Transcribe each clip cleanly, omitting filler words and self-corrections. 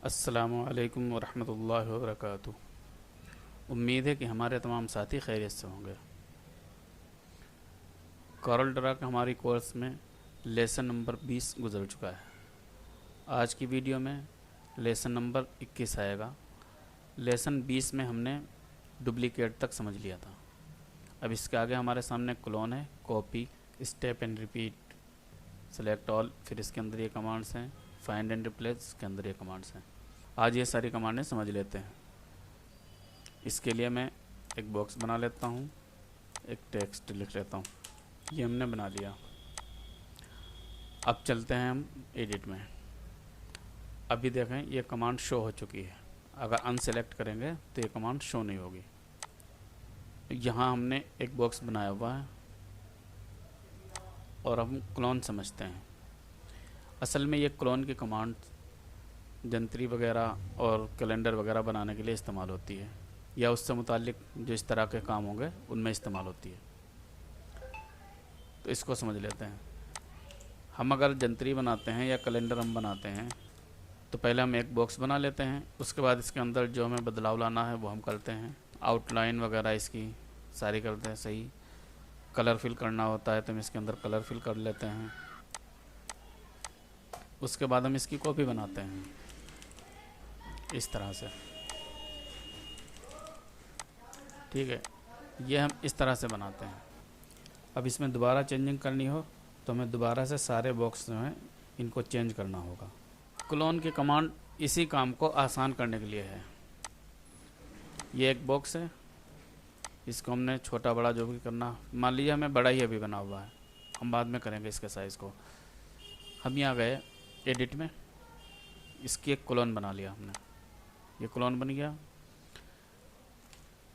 अस्सलामुअलैकुम वरहमतुल्लाहि वबरकातुहू। उम्मीद है कि हमारे तमाम साथी खैरियत से होंगे। कोरल ड्रा का हमारी कोर्स में लेसन नंबर 20 गुजर चुका है। आज की वीडियो में लेसन नंबर 21 आएगा। लेसन 20 में हमने डुप्लीकेट तक समझ लिया था। अब इसके आगे हमारे सामने क्लोन है, copy, step and repeat, select all, फिर इसके अंदर ये कमांड्स हैं, फाइंड एंड रिप्लेस के अंदर ये कमांड्स हैं। आज ये सारी कमांडें समझ लेते हैं। इसके लिए मैं एक बॉक्स बना लेता हूँ, एक टेक्स्ट लिख लेता हूँ। ये हमने बना लिया। अब चलते हैं हम एडिट में। अभी देखें ये कमांड शो हो चुकी है। अगर अनसेलेक्ट करेंगे तो ये कमांड शो नहीं होगी। यहाँ हमने एक बॉक्स बनाया हुआ है और हम क्लोन समझते हैं। असल में ये क्लोन की कमांड जंतरी वगैरह और कैलेंडर वगैरह बनाने के लिए इस्तेमाल होती है, या उससे मुताल्लिक जो इस तरह के काम होंगे उनमें इस्तेमाल होती है। तो इसको समझ लेते हैं। हम अगर जंतरी बनाते हैं या कैलेंडर हम बनाते हैं तो पहले हम एक बॉक्स बना लेते हैं। उसके बाद इसके अंदर जो हमें बदलाव लाना है वो हम करते हैं। आउटलाइन वगैरह इसकी सारी करते हैं सही। कलर फिल करना होता है तो हम इसके अंदर कलर फिल कर लेते हैं। उसके बाद हम इसकी कॉपी बनाते हैं इस तरह से। ठीक है, ये हम इस तरह से बनाते हैं। अब इसमें दोबारा चेंजिंग करनी हो तो हमें दोबारा से सारे बॉक्स जो हैं इनको चेंज करना होगा। क्लोन की कमांड इसी काम को आसान करने के लिए है। ये एक बॉक्स है, इसको हमने छोटा बड़ा जो भी करना, मान लीजिए हमें बड़ा ही अभी बना हुआ है, हम बाद में करेंगे इसके साइज़ को। हम यहाँ गए एडिट में, इसकी एक क्लोन बना लिया हमने। ये क्लोन बन गया।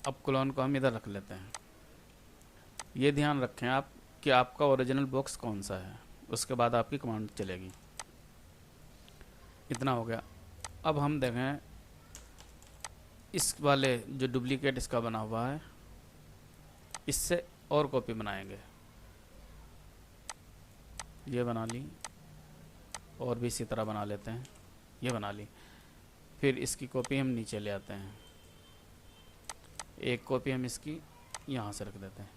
अब क्लोन को हम इधर रख लेते हैं। ये ध्यान रखें आप कि आपका ओरिजिनल बॉक्स कौन सा है, उसके बाद आपकी कमांड चलेगी। इतना हो गया। अब हम देखें इस वाले जो डुप्लीकेट इसका बना हुआ है, इससे और कॉपी बनाएंगे। ये बना ली और भी इसी तरह बना लेते हैं। ये बना ली। फिर इसकी कॉपी हम नीचे ले आते हैं। एक कॉपी हम इसकी यहाँ से रख देते हैं।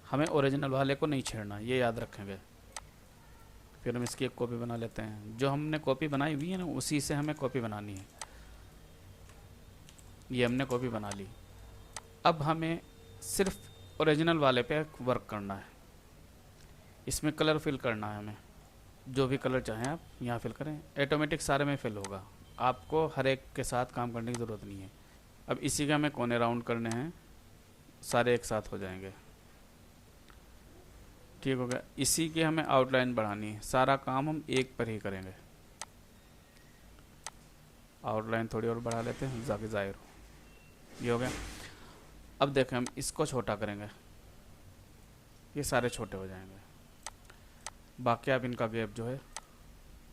हमें ओरिजिनल वाले को नहीं छेड़ना, ये याद रखेंगे। फिर हम इसकी एक कॉपी बना लेते हैं। जो हमने कॉपी बनाई हुई है ना, उसी से हमें कॉपी बनानी है। ये हमने कॉपी बना ली। अब हमें सिर्फ ओरिजिनल वाले पे वर्क करना है। इसमें कलर फिल करना है हमें। जो भी कलर चाहें आप यहाँ फिल करें, ऑटोमेटिक सारे में फिल होगा। आपको हर एक के साथ काम करने की ज़रूरत नहीं है। अब इसी के हमें कोने राउंड करने हैं, सारे एक साथ हो जाएंगे। ठीक हो गया। इसी के हमें आउटलाइन बढ़ानी है। सारा काम हम एक पर ही करेंगे। आउटलाइन थोड़ी और बढ़ा लेते हैं ताकि ज़ाहिर हो। ये हो गया। अब देखें हम इसको छोटा करेंगे, ये सारे छोटे हो जाएंगे। बाकी आप इनका गैप जो है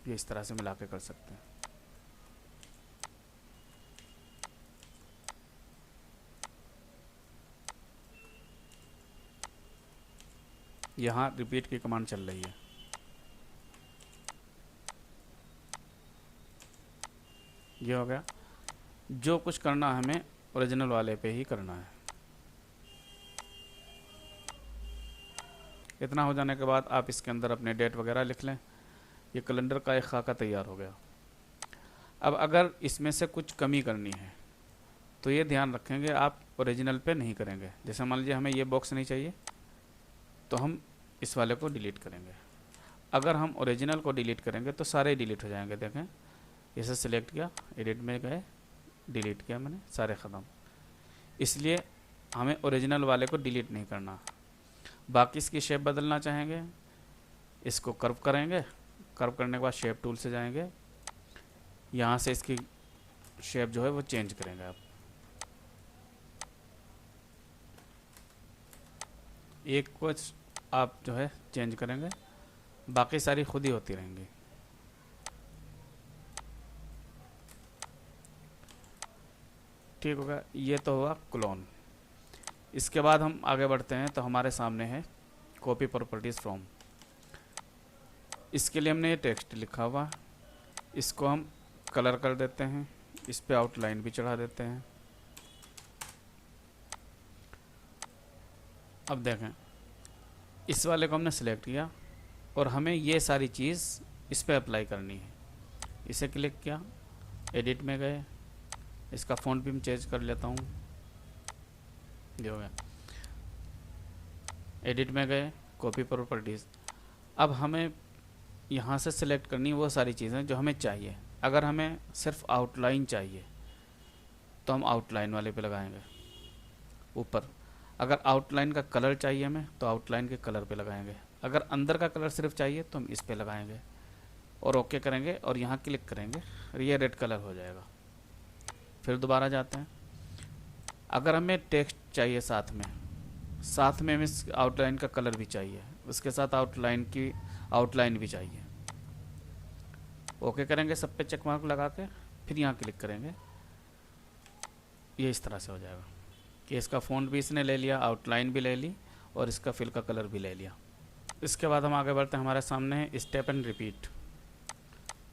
ये इस तरह से मिला के कर सकते हैं। यहाँ रिपीट की कमांड चल रही है। ये हो गया। जो कुछ करना हमें ओरिजिनल वाले पे ही करना है। इतना हो जाने के बाद आप इसके अंदर अपने डेट वगैरह लिख लें। ये कैलेंडर का एक खाका तैयार हो गया। अब अगर इसमें से कुछ कमी करनी है तो ये ध्यान रखेंगे आप ओरिजिनल पे नहीं करेंगे। जैसे मान लीजिए हमें ये बॉक्स नहीं चाहिए तो हम इस वाले को डिलीट करेंगे। अगर हम ओरिजिनल को डिलीट करेंगे तो सारे डिलीट हो जाएंगे। देखें, इसे सिलेक्ट किया, एडिट में गए, डिलीट किया मैंने, सारे ख़त्म। इसलिए हमें ओरिजिनल वाले को डिलीट नहीं करना। बाकी इसकी शेप बदलना चाहेंगे, इसको कर्व करेंगे। कर्व करने के बाद शेप टूल से जाएंगे, यहाँ से इसकी शेप जो है वो चेंज करेंगे आप। एक को आप जो है चेंज करेंगे, बाकी सारी खुद ही होती रहेंगी। ठीक होगा। ये तो हुआ क्लोन। इसके बाद हम आगे बढ़ते हैं तो हमारे सामने है कॉपी प्रॉपर्टीज़ फ्रॉम। इसके लिए हमने ये टेक्स्ट लिखा हुआ, इसको हम कलर कर देते हैं, इस पे आउटलाइन भी चढ़ा देते हैं। अब देखें, इस वाले को हमने सेलेक्ट किया और हमें ये सारी चीज़ इस पे अप्लाई करनी है। इसे क्लिक किया, एडिट में गए, इसका फ़ॉन्ट भी मैं चेंज कर लेता हूँ, ये हो गया। एडिट में गए, कॉपी प्रॉपर्टीज़। अब हमें यहाँ से सिलेक्ट करनी वो सारी चीज़ें जो हमें चाहिए। अगर हमें सिर्फ आउटलाइन चाहिए तो हम आउटलाइन वाले पे लगाएंगे ऊपर। अगर आउटलाइन का कलर चाहिए हमें तो आउटलाइन के कलर पे लगाएंगे। अगर अंदर का कलर सिर्फ चाहिए तो हम इस पे लगाएंगे और ओके करेंगे और यहाँ क्लिक करेंगे, ये रेड कलर हो जाएगा। फिर दोबारा जाते हैं, अगर हमें टेक्स्ट चाहिए साथ में हमें आउटलाइन का कलर भी चाहिए, उसके साथ आउटलाइन भी चाहिए। ओके करेंगे, सब पे चेक मार्क लगा के फिर यहाँ क्लिक करेंगे, ये इस तरह से हो जाएगा कि इसका फ़ॉन्ट भी इसने ले लिया, आउटलाइन भी ले ली और इसका फिल का कलर भी ले लिया। इसके बाद हम आगे बढ़ते हैं, हमारे सामने है स्टेप एंड रिपीट।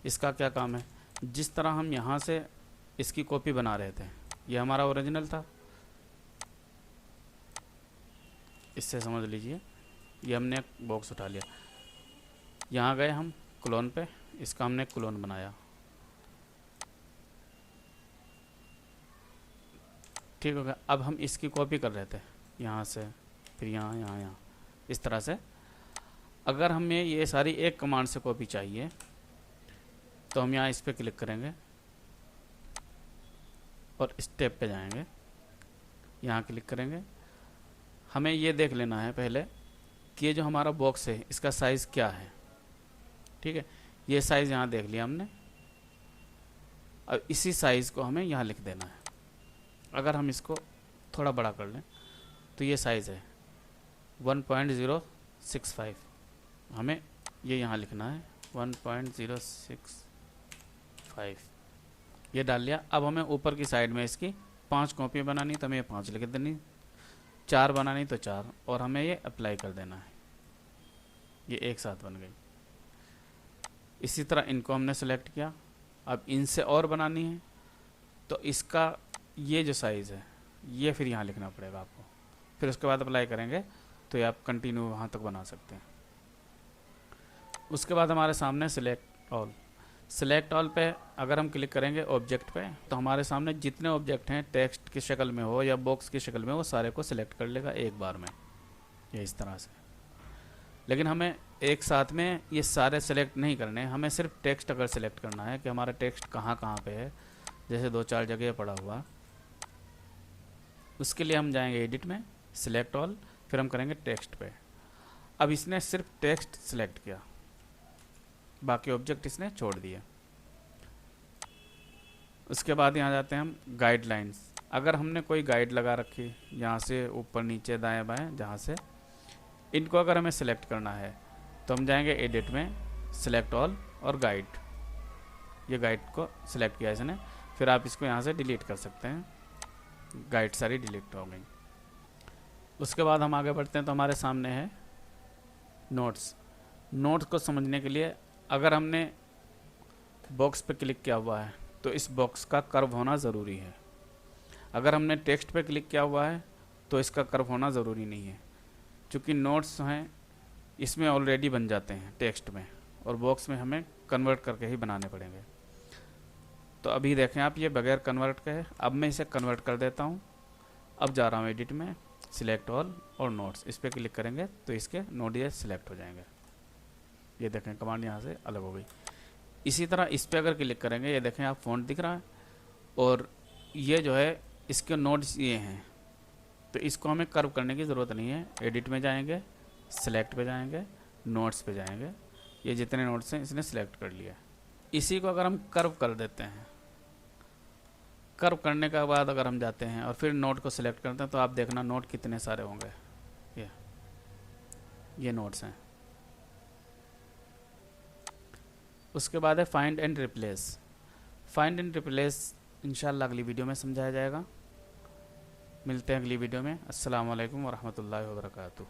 इसका क्या काम है, जिस तरह हम यहाँ से इसकी कॉपी बना रहे थे, ये हमारा ओरिजिनल था, इससे समझ लीजिए ये हमने एक बॉक्स उठा लिया, यहाँ गए हम क्लोन पे, इसका हमने क्लोन बनाया, ठीक हो गया। अब हम इसकी कॉपी कर रहे थे यहाँ से, फिर यहाँ इस तरह से। अगर हमें ये सारी एक कमांड से कॉपी चाहिए तो हम यहाँ इस पर क्लिक करेंगे और स्टेप पे जाएंगे, यहाँ क्लिक करेंगे। हमें ये देख लेना है पहले कि ये जो हमारा बॉक्स है इसका साइज़ क्या है, ठीक है। ये साइज़ यहाँ देख लिया हमने, अब इसी साइज़ को हमें यहाँ लिख देना है। अगर हम इसको थोड़ा बड़ा कर लें तो ये साइज़ है 1.065, हमें ये यहाँ लिखना है 1.065, ये डाल लिया। अब हमें ऊपर की साइड में इसकी 5 कॉपी बनानी तो हमें 5 लिख देनी, 4 बनानी तो 4, और हमें ये अप्लाई कर देना है, ये एक साथ बन गई। इसी तरह इनको हमने सेलेक्ट किया, अब इनसे और बनानी है तो इसका ये जो साइज़ है ये फिर यहाँ लिखना पड़ेगा आपको, फिर उसके बाद अप्लाई करेंगे तो ये आप कंटिन्यू वहाँ तक बना सकते हैं। उसके बाद हमारे सामने सेलेक्ट ऑल पे अगर हम क्लिक करेंगे ऑब्जेक्ट पे तो हमारे सामने जितने ऑब्जेक्ट हैं टेक्स्ट की शक्ल में हो या बॉक्स की शक्ल में, वो सारे को सिलेक्ट कर लेगा एक बार में, ये इस तरह से। लेकिन हमें एक साथ में ये सारे सेलेक्ट नहीं करने, हमें सिर्फ टेक्स्ट अगर सेलेक्ट करना है कि हमारा टेक्स्ट कहाँ पे है, जैसे 2-4 जगह पड़ा हुआ, उसके लिए हम जाएंगे एडिट में, सिलेक्ट ऑल, फिर हम करेंगे टेक्स्ट पे। अब इसने सिर्फ टेक्स्ट सिलेक्ट किया, बाकी ऑब्जेक्ट इसने छोड़ दिए। उसके बाद यहाँ जाते हैं हम गाइडलाइंस। अगर हमने कोई गाइड लगा रखी यहाँ से ऊपर नीचे दाएं बाएं, जहाँ से इनको अगर हमें सेलेक्ट करना है तो हम जाएंगे एडिट में, सिलेक्ट ऑल और गाइड। ये गाइड को सिलेक्ट किया इसने, फिर आप इसको यहाँ से डिलीट कर सकते हैं, गाइड सारी डिलीट हो गई। उसके बाद हम आगे बढ़ते हैं तो हमारे सामने है नोट्स। नोट्स को समझने के लिए अगर हमने बॉक्स पे क्लिक किया हुआ है तो इस बॉक्स का कर्व होना ज़रूरी है। अगर हमने टेक्स्ट पे क्लिक किया हुआ है तो इसका कर्व होना ज़रूरी नहीं है, क्योंकि नोट्स हैं इसमें ऑलरेडी बन जाते हैं टेक्स्ट में, और बॉक्स में हमें कन्वर्ट करके ही बनाने पड़ेंगे। तो अभी देखें आप, ये बगैर कन्वर्ट के है। अब मैं इसे कन्वर्ट कर देता हूँ। अब जा रहा हूँ एडिट में, सिलेक्ट ऑल और नोट्स, इस पर क्लिक करेंगे तो इसके नोट ये सिलेक्ट हो जाएंगे। ये देखें कमांड यहाँ से अलग हो गई। इसी तरह इस पर अगर क्लिक करेंगे, ये देखें आप फ़ॉन्ट दिख रहा है, और ये जो है इसके नोट्स ये हैं, तो इसको हमें कर्व करने की ज़रूरत नहीं है। एडिट में जाएंगे, सिलेक्ट पे जाएंगे, नोट्स पे जाएंगे, ये जितने नोट्स हैं इसने सिलेक्ट कर लिया। इसी को अगर हम कर्व कर देते हैं, कर्व करने के बाद अगर हम जाते हैं और फिर नोट को सिलेक्ट करते हैं तो आप देखना नोट कितने सारे होंगे। ये नोट्स हैं। उसके बाद है find and replace. Find and replace इंशाल्लाह अगली वीडियो में समझाया जाएगा। मिलते हैं अगली वीडियो में। अस्सलाम वालेकुम वरहमतुल्लाहि वबरकातुहू।